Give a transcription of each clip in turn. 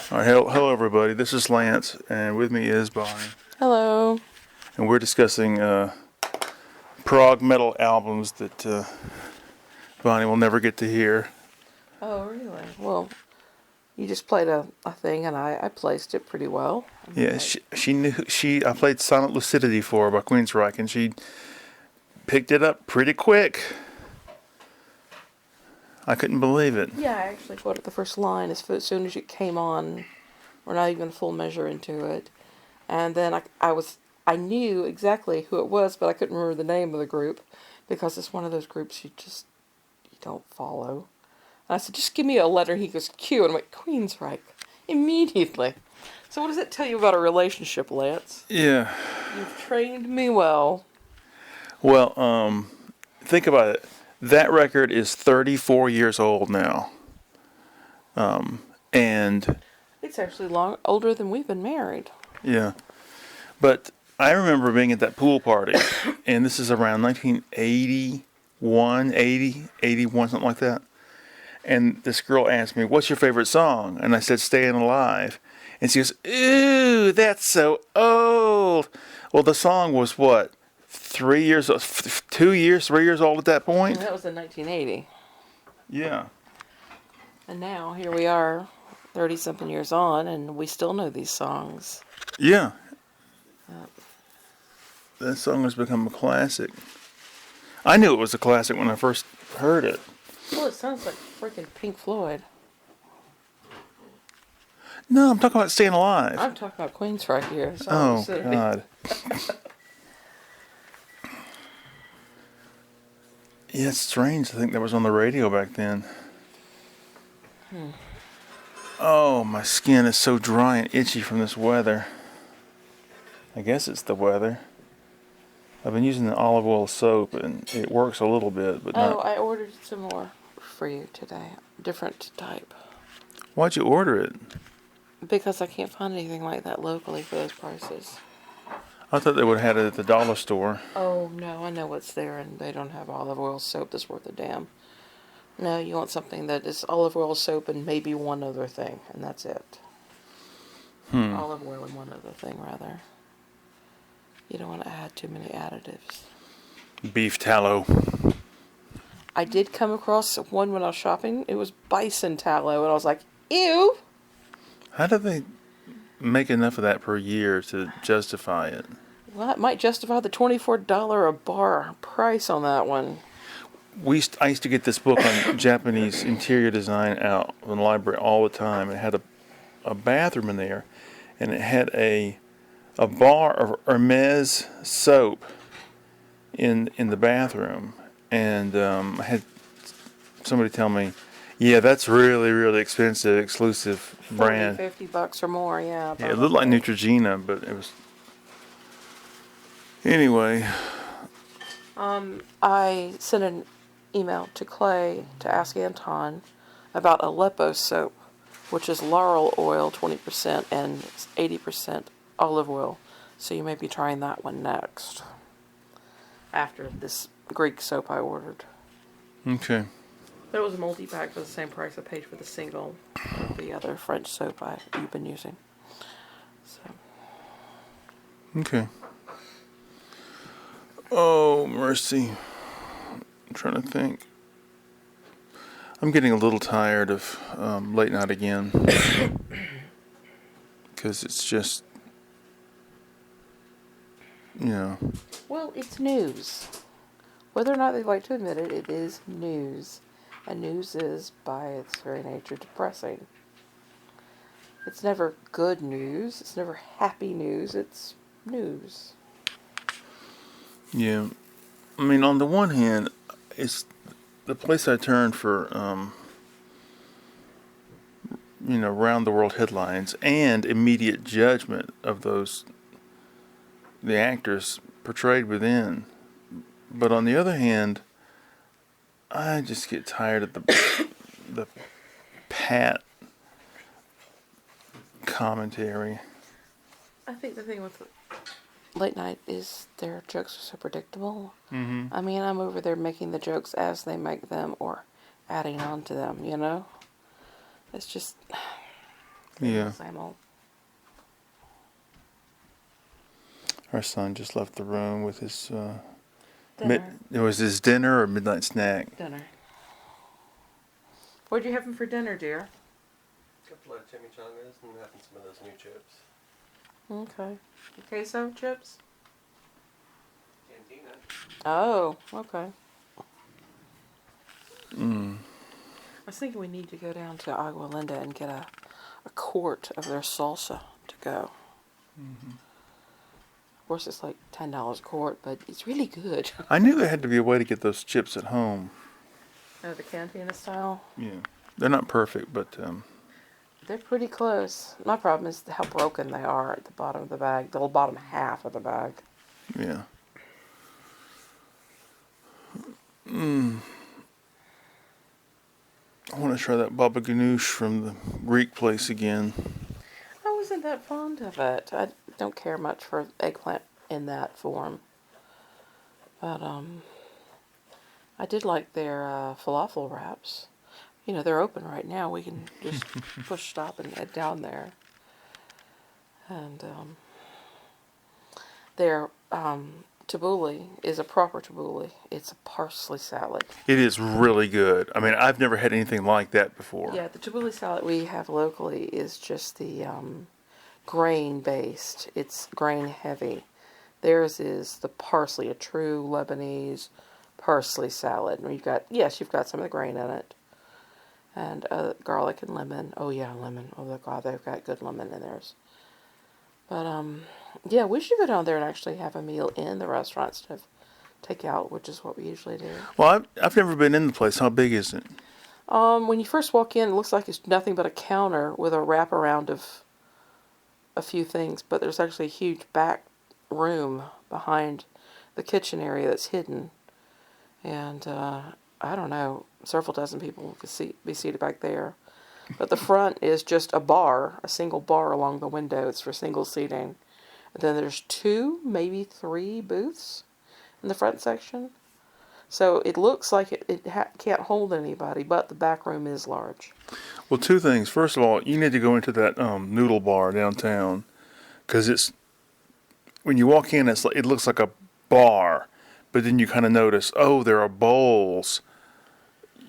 All right, hello everybody. This is Lance, and with me is Bonnie, Hello. and we're discussing prog metal albums that Bonnie will never get to hear. Oh, really? Well, you just played a thing, and I placed it pretty well. Yeah, she knew I played Silent Lucidity for her by Queensryche, and she picked it up pretty quick. I couldn't believe it. Yeah, I actually quoted the first line as soon as it came on. We're not even a full measure into it, and then I knew exactly who it was, but I couldn't remember the name of the group because it's one of those groups you don't follow. And I said, just give me a letter. He goes, Q, and I went, Queensryche, immediately. So what does that tell you about a relationship, Lance? Yeah. You've trained me well. Well, think about it. That record is 34 years old now, and It's actually older than we've been married. yeah. But I remember being at that pool party, and this is around 1981, 80, 81, something like that. And this girl asked me, "What's your favorite song?" And I said, "Staying Alive." And she goes, "Ooh, that's so old." Well, the song was what? 3 years, 2 years, 3 years old at that point? And that was in 1980. Yeah. And now, here we are, 30-something years on, and we still know these songs. Yeah. That song has become a classic. I knew it was a classic when I first heard it. Well, it sounds like freaking Pink Floyd. No, I'm talking about Staying Alive. I'm talking about Queensryche here. Oh, God. Yeah, it's strange to think that was on the radio back then. Oh, my skin is so dry and itchy from this weather. I guess it's the weather. I've been using the olive oil soap, and it works a little bit, but Oh, not... I ordered some more for you today. Different type. Why'd you order it? Because I can't find anything like that locally for those prices. I thought they would have had it at the dollar store. Oh, no, I know what's there, and they don't have olive oil soap that's worth a damn. No, you want something that is olive oil soap and maybe one other thing, and that's it. Olive oil and one other thing, rather. You don't want to add too many additives. Beef tallow. I did come across one when I was shopping. It was bison tallow, and I was like, ew! How do they make enough of that per year to justify it? Well, that might justify the $24 a bar price on that one. I used to get this book on Japanese interior design out in the library all the time. It had a bathroom in there, and it had a bar of Hermes soap in the bathroom. And I had somebody tell me, "Yeah, that's really, really expensive, exclusive brand." $50 or more, yeah. Yeah, it looked like Neutrogena, but it was... Anyway. I sent an email to Clay to ask Anton about Aleppo soap, which is laurel oil 20% and 80% olive oil. So you may be trying that one next. After this Greek soap I ordered. Okay. But it was a multi-pack for the same price I paid for the single of the other French soap you've been using. So. Okay. Oh, mercy. I'm trying to think. I'm getting a little tired of Late Night Again. Because it's just, Well, it's news. Whether or not they like to admit it, it is news. And news is, by its very nature, depressing. It's never good news. It's never happy news. It's news. Yeah. I mean, on the one hand, it's the place I turn for, round the world headlines and immediate judgment of the actors portrayed within. But on the other hand, I just get tired of the pat commentary. I think the thing with late night is their jokes are so predictable. Mm-hmm. I mean, I'm over there making the jokes as they make them or adding on to them, you know? It's just... Yeah. Same old. Our son just left the room with his Dinner. it was his dinner or midnight snack. Dinner. What'd you have him for dinner, dear? Couple of chimichangas and having some of those new chips. Okay. Queso chips? Cantina. Oh, okay. Mm. I was thinking we need to go down to Agua Linda and get a quart of their salsa to go. Mm-hmm. Of course, it's like $10 a quart, but it's really good. I knew there had to be a way to get those chips at home. Oh, the cantina style? Yeah. They're not perfect, but They're pretty close. My problem is how broken they are at the bottom of the bag, the bottom half of the bag. yeah. Mm. I want to try that baba ganoush from the Greek place again. I wasn't that fond of it. I don't care much for eggplant in that form. But, I did like their falafel wraps. You know, they're open right now. We can just push stop and head down there. And their tabbouleh is a proper tabbouleh. It's a parsley salad. It is really good. I mean, I've never had anything like that before. Yeah, the tabbouleh salad we have locally is just the grain based. It's grain heavy. Theirs is the parsley, a true Lebanese parsley salad. And you've got some of the grain in it. And garlic and lemon. Oh yeah, lemon. Oh God, they've got good lemon in theirs. But yeah, we should go down there and actually have a meal in the restaurant instead of take out, which is what we usually do. Well, I've never been in the place. How big is it? When you first walk in, it looks like it's nothing but a counter with a wraparound of a few things, but there's actually a huge back room behind the kitchen area that's hidden. And I don't know, several dozen people could be seated back there. But the front is just a bar, a single bar along the window. It's for single seating. And then there's 2, maybe 3 booths in the front section. So it looks like it can't hold anybody, but the back room is large. Well, 2 things. First of all, you need to go into that noodle bar downtown, because it's when you walk in, it looks like a bar, but then you kind of notice, oh, there are bowls.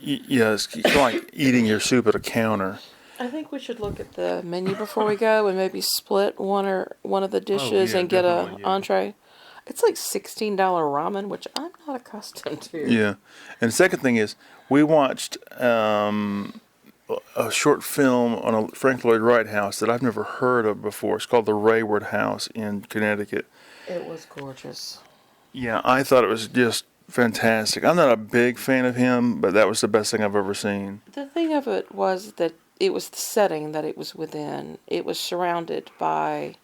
Yeah, it's like eating your soup at a counter. I think we should look at the menu before we go and maybe split one of the dishes yeah, and get a definitely, yeah. entree. It's like $16 ramen, which I'm not accustomed to. Yeah. And the second thing is, we watched a short film on a Frank Lloyd Wright house that I've never heard of before. It's called the Rayward House in Connecticut. It was gorgeous. Yeah, I thought it was just fantastic. I'm not a big fan of him, but that was the best thing I've ever seen. The thing of it was that it was the setting that it was within. It was surrounded by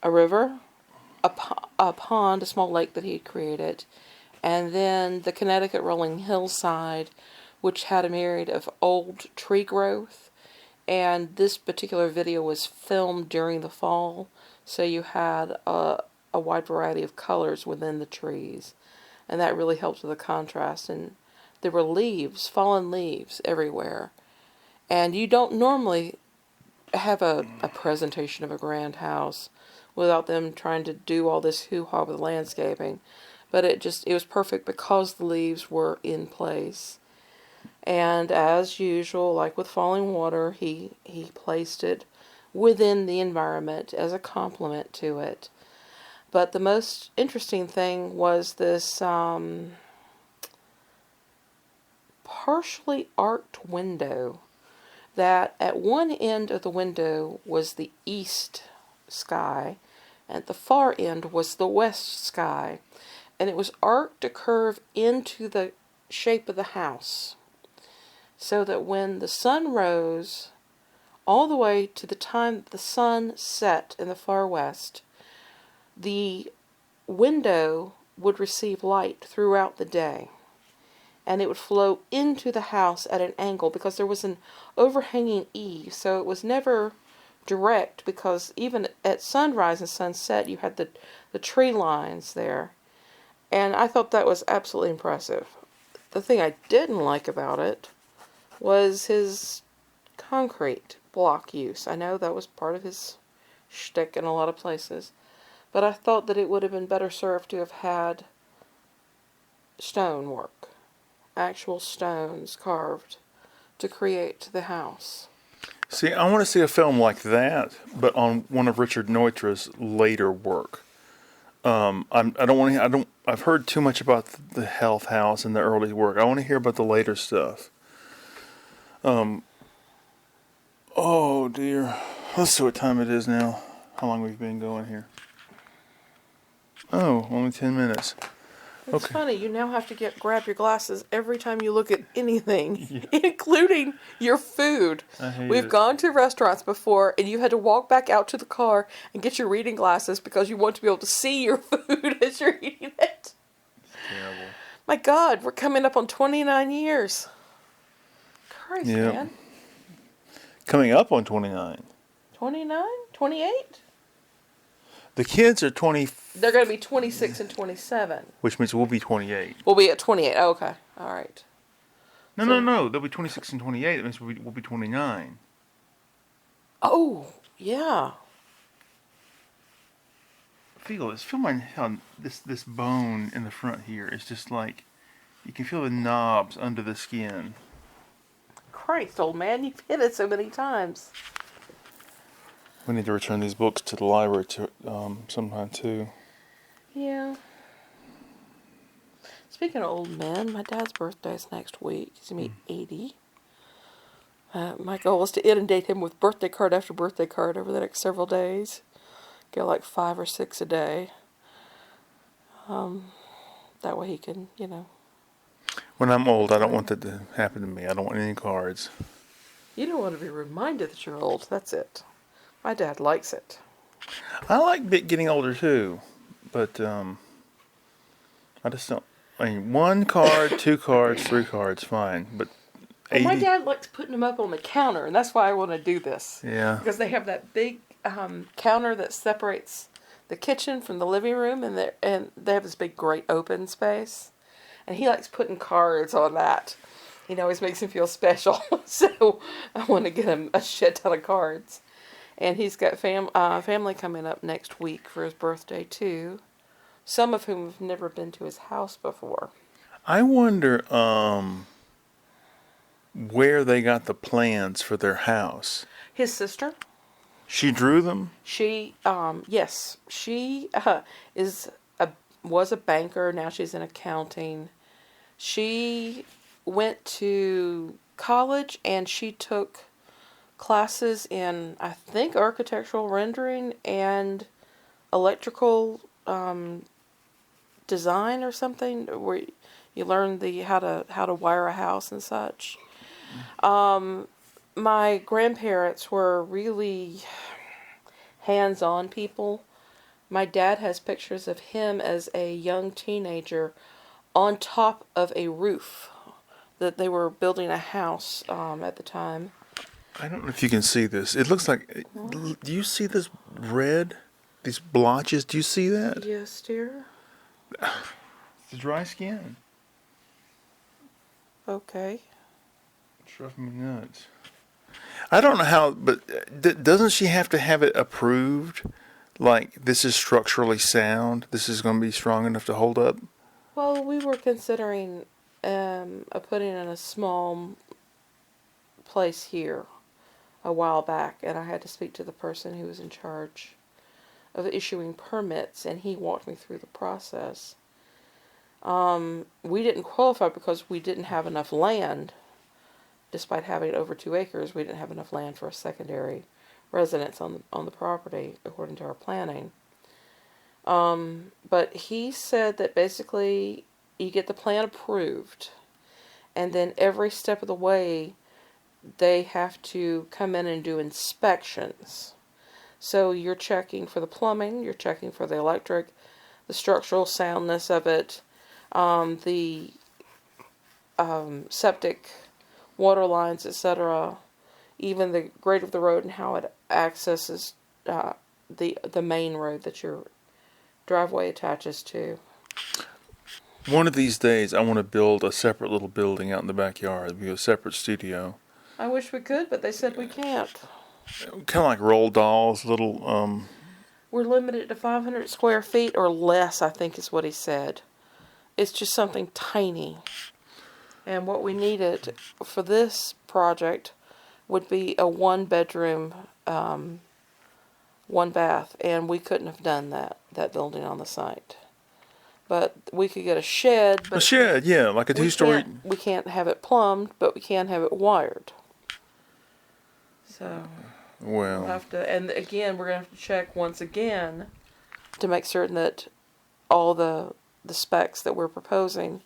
a river, a pond, a small lake that he had created, and then the Connecticut rolling hillside, which had a myriad of old tree growth. And this particular video was filmed during the fall, so you had a wide variety of colors within the trees. And that really helped with the contrast. And there were leaves, fallen leaves everywhere. And you don't normally have a presentation of a grand house without them trying to do all this hoo-ha with landscaping. But it was perfect because the leaves were in place. And as usual, like with Falling Water, he placed it within the environment as a complement to it. But the most interesting thing was this partially arced window that at one end of the window was the east sky, and at the far end was the west sky. And it was arced to curve into the shape of the house, so that when the sun rose, all the way to the time the sun set in the far west, the window would receive light throughout the day. And it would flow into the house at an angle because there was an overhanging eave, so it was never direct, because even at sunrise and sunset you had the tree lines there. And I thought that was absolutely impressive. The thing I didn't like about it was his concrete block use. I know that was part of his shtick in a lot of places, but I thought that it would have been better served to have had stonework, actual stones carved to create the house. See, I want to see a film like that, but on one of Richard Neutra's later work. I don't want to. I don't. I've heard too much about the Health House and the early work. I want to hear about the later stuff. Oh dear. Let's see what time it is now. How long we've been going here? Oh, only 10 minutes. It's Okay. funny, you now have to grab your glasses every time you look at anything, including your food. I hate We've it. gone to restaurants before and you had to walk back out to the car and get your reading glasses because you want to be able to see your food as you're eating it. Terrible. My God, we're coming up on 29 years. Christ, Yep. man. Coming up on 29. 29? 28? The kids are 20, They're going to be 26 and 27. which means we'll be 28. We'll be at 28. Oh, okay. All right. No. They'll be 26 and 28. That means we'll be 29. Oh, yeah. Feel this. Feel how this bone in the front here is just like, you can feel the knobs under the skin. Christ, old man, you've hit it so many times. We need to return these books to the library sometime too. Yeah. Speaking of old men, my dad's birthday is next week. He's going to be 80. My goal is to inundate him with birthday card after birthday card over the next several days. Get like 5 or 6 a day. That way he can, When I'm old, I don't want that to happen to me. I don't want any cards. You don't want to be reminded that you're old. That's it. My dad likes it. I like getting older too, but I just don't. I mean, 1 card, 2 cards, 3 cards, fine. But Well, 80. my dad likes putting them up on the counter, and that's why I want to do this. Yeah. Because they have that big counter that separates the kitchen from the living room, and they have this big, great open space. And he likes putting cards on that. It always makes him feel special. So I want to get him a shit ton of cards. And he's got family coming up next week for his birthday, too. Some of whom have never been to his house before. I wonder where they got the plans for their house. His sister, She drew them? yes, she was a banker. Now she's in accounting. She went to college and she took classes in, I think, architectural rendering and electrical design or something, where you learn how to wire a house and such. My grandparents were really hands-on people. My dad has pictures of him as a young teenager on top of a roof that they were building a house at the time. I don't know if you can see this. It looks like. Do you see this red? These blotches? Do you see that? Yes, dear. It's the dry skin. Okay. It's driving me nuts. I don't know how, but doesn't she have to have it approved? Like, this is structurally sound. This is going to be strong enough to hold up. Well, we were considering putting in a small place here a while back, and I had to speak to the person who was in charge of issuing permits, and he walked me through the process. We didn't qualify because we didn't have enough land. Despite having over 2 acres, we didn't have enough land for a secondary residence on the property, according to our planning. But he said that basically you get the plan approved, and then every step of the way they have to come in and do inspections. So you're checking for the plumbing, you're checking for the electric, the structural soundness of it, the septic, water lines, etc., even the grade of the road and how it accesses the main road that your driveway attaches to. One of these days, I want to build a separate little building out in the backyard. It'll be a separate studio. I wish we could, but they said we can't. kind of like roll dolls, little. We're limited to 500 square feet or less, I think is what he said. It's just something tiny. And what we needed for this project would be a one bedroom, one bath, and we couldn't have done that building on the site. But we could get a shed. But A shed, yeah, like a we 2-story. we can't have it plumbed, but we can have it wired. So we'll Well, have to, and again, we're gonna have to check once again to make certain that all the specs that we're proposing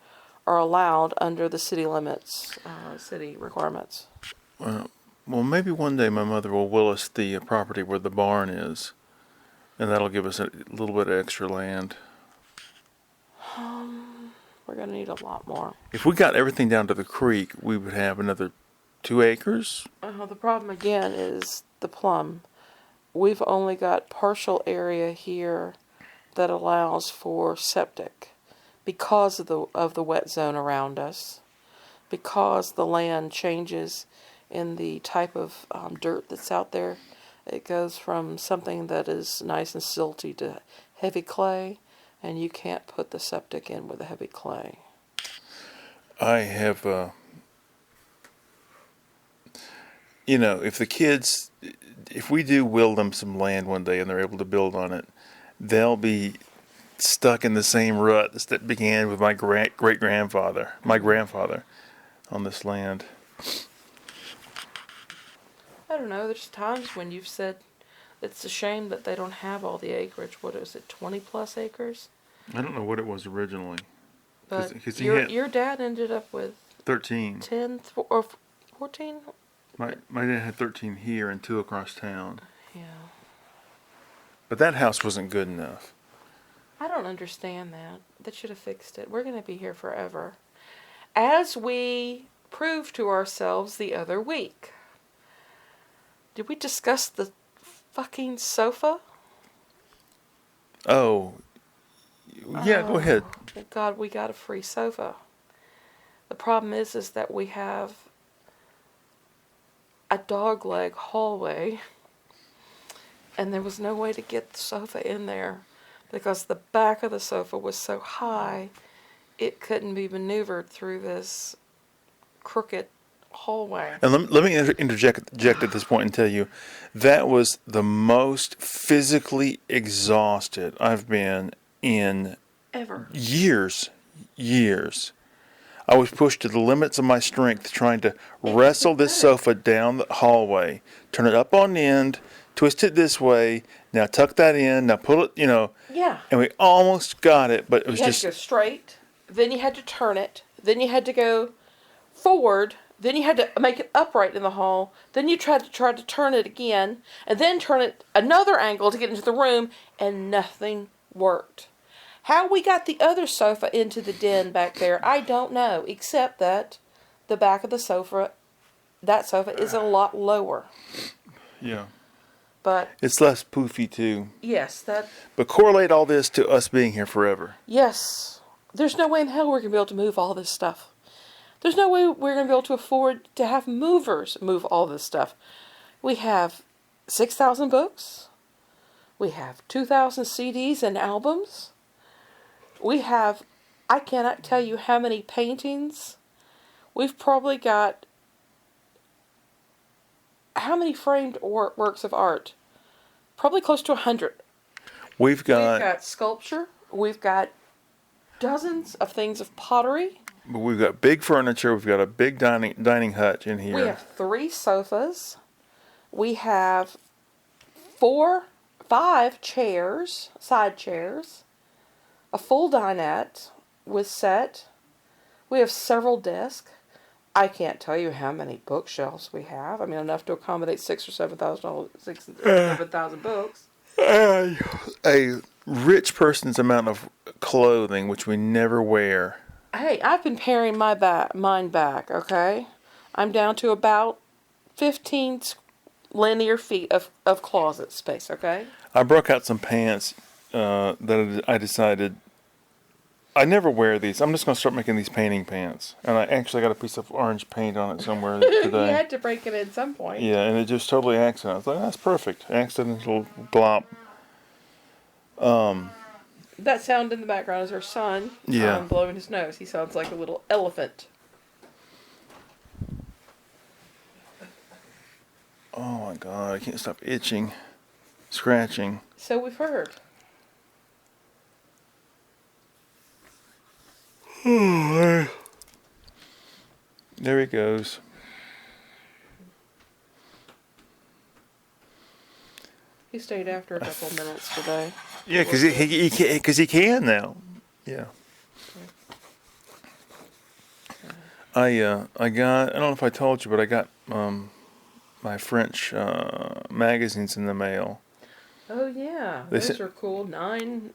are allowed under the city limits, city requirements. well, maybe one day my mother will will us the property where the barn is, and that'll give us a little bit of extra land. We're gonna need a lot more. If we got everything down to the creek, we would have another 2 acres. The problem again is the plum. We've only got partial area here that allows for septic because of the wet zone around us, because the land changes in the type of dirt that's out there. It goes from something that is nice and silty to heavy clay, and you can't put the septic in with the heavy clay. I have, if the kids, if we do will them some land one day and they're able to build on it, they'll be stuck in the same rut that began with my grandfather on this land. I don't know, there's times when you've said it's a shame that they don't have all the acreage. What is it, 20 plus acres? I don't know what it was originally. But 'Cause he your, had- your dad ended up with 13. 10 or 14? My dad had 13 here and 2 across town. Yeah. But that house wasn't good enough. I don't understand that. They should have fixed it. We're going to be here forever. As we proved to ourselves the other week. Did we discuss the fucking sofa? Oh. Yeah, go ahead. Thank God we got a free sofa. The problem is that we have a dogleg hallway, and there was no way to get the sofa in there because the back of the sofa was so high it couldn't be maneuvered through this crooked hallway. And let me interject at this point and tell you that was the most physically exhausted I've been in Ever. years. I was pushed to the limits of my strength trying to wrestle this sofa down the hallway, turn it up on end, twist it this way, now tuck that in, now pull it, Yeah. and we almost got it, but it was You had just to go straight, then you had to turn it, then you had to go forward, then you had to make it upright in the hall, then you tried to turn it again, and then turn it another angle to get into the room, and nothing worked. How we got the other sofa into the den back there, I don't know, except that the back of the sofa, that sofa is a lot lower. yeah. But It's less poofy too. yes, But correlate all this to us being here forever. yes, there's no way in hell we're going to be able to move all this stuff. There's no way we're going to be able to afford to have movers move all this stuff. We have 6,000 books. We have 2,000 CDs and albums. We have, I cannot tell you how many paintings. We've probably got, how many framed works of art? Probably close to 100. We've We've got got sculpture. We've got dozens of things of pottery. big furniture. We've got a big dining hutch in here. We have 3 sofas. We have 5 chairs, side chairs, a full dinette with set. We have several desks. I can't tell you how many bookshelves we have. I mean, enough to accommodate 6,000 or 7,000 books. A rich person's amount of clothing, which we never wear. Hey, I've been paring mine back, okay? I'm down to about 15 linear feet of closet space, okay? I broke out some pants that I decided I never wear these. I'm just gonna start making these painting pants, and I actually got a piece of orange paint on it somewhere You today. had to break it at some point. Yeah, and it just totally accidental. I was like, that's perfect. Accidental glop. That sound in the background is her son Yeah. blowing his nose. He sounds like a little elephant. Oh my god, I can't stop itching, scratching. So we've heard. There he goes. He stayed after a couple of minutes today. Yeah, because he can now. Yeah. I got, I don't know if I told you, but I got my French magazines in the mail. Oh yeah, They those sent- are cool. 9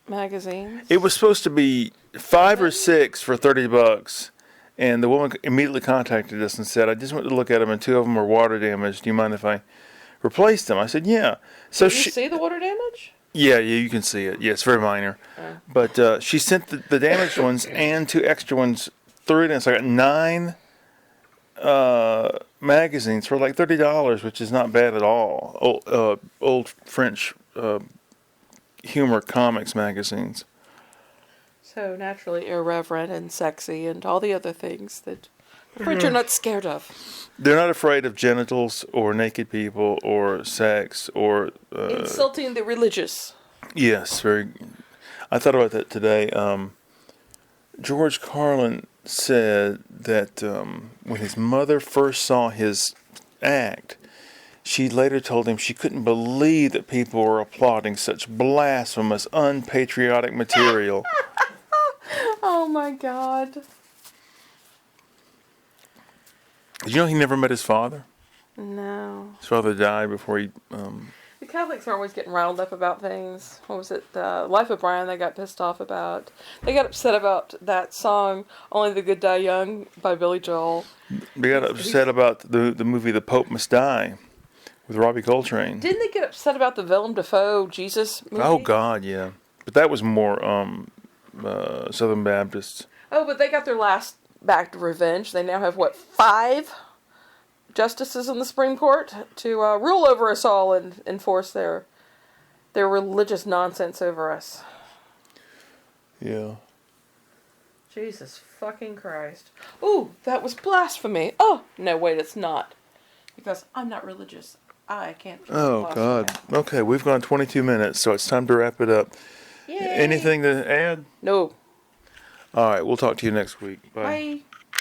magazines. It was supposed to be 5 or 6 for $30, and the woman immediately contacted us and said, "I just went to look at them, and 2 of them are water damaged. Do you mind if I replace them?" I said, "Yeah." So Did you see the water damage? yeah, you can see it. Yeah, it's very minor. But she sent the damaged ones and 2 extra ones through it, and so I got 9 magazines for like $30, which is not bad at all. Old French humor comics magazines. So naturally irreverent and sexy and all the other things that the French are not scared of. They're not afraid of genitals or naked people or sex or Insulting the religious. yes, very. I thought about that today. George Carlin said that when his mother first saw his act, she later told him she couldn't believe that people were applauding such blasphemous, unpatriotic material. Oh my God. Did you know he never met his father? No. His father died before he. The Catholics are always getting riled up about things. What was it? Life of Brian they got pissed off about. They got upset about that song, Only the Good Die Young, by Billy Joel. They got upset about the movie The Pope Must Die with Robbie Coltrane. Didn't they get upset about the Willem Dafoe Jesus movie? Oh God, yeah. But that was more Southern Baptists. Oh, but they got their last backed revenge. They now have, what, 5 justices in the Supreme Court to rule over us all and enforce their religious nonsense over us. Yeah. Jesus fucking Christ. Ooh, that was blasphemy. Oh, no, wait, it's not. Because I'm not religious. I can't. Oh God. Okay, we've gone 22 minutes, so it's time to wrap it up. Yay. Anything to add? No. All right, we'll talk to you next week. Bye. Bye.